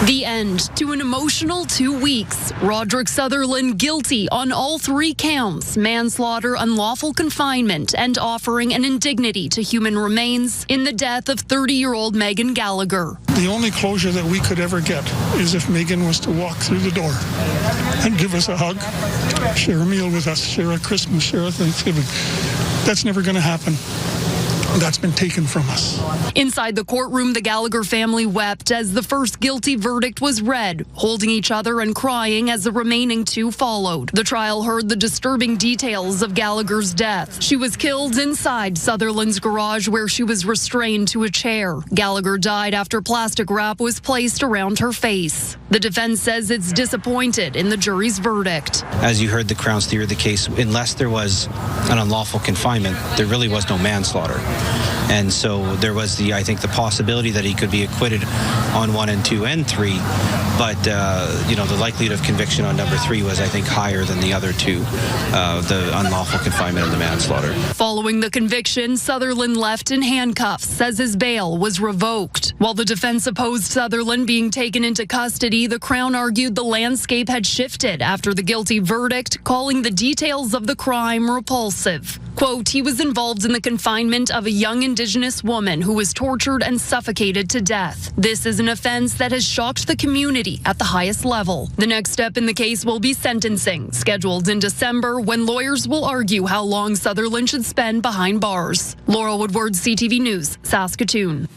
The end to an emotional 2 weeks. Roderick Sutherland guilty on all 3 counts: manslaughter, unlawful confinement, and offering an indignity to human remains in the death of 30-year-old Megan Gallagher. The only closure that we could ever get is if Megan was to walk through the door and give us a hug, share a meal with us, share a Christmas, share a Thanksgiving. That's never going to happen. That's been taken from us. Inside the courtroom, the Gallagher family wept as the first guilty verdict was read, holding each other and crying as the remaining 2 followed. The trial heard the disturbing details of Gallagher's death. She was killed inside Sutherland's garage, where she was restrained to a chair. Gallagher died after plastic wrap was placed around her face. The defense says it's disappointed in the jury's verdict. As you heard the Crown's theory of the case, unless there was an unlawful confinement, there really was no manslaughter. And so there was I think the possibility that he could be acquitted on 1 and 2 and 3, but the likelihood of conviction on number 3 was, I think, higher than the other 2, the unlawful confinement and the manslaughter. Following the conviction, Sutherland left in handcuffs, says his bail was revoked. While the defense opposed Sutherland being taken into custody, the Crown argued the landscape had shifted after the guilty verdict, calling the details of the crime repulsive. Quote, he was involved in the confinement of a young Indigenous woman who was tortured and suffocated to death. This is an offense that has shocked the community at the highest level. The next step in the case will be sentencing, scheduled in December, when lawyers will argue how long Sutherland should spend behind bars. Laura Woodward, CTV News, Saskatoon.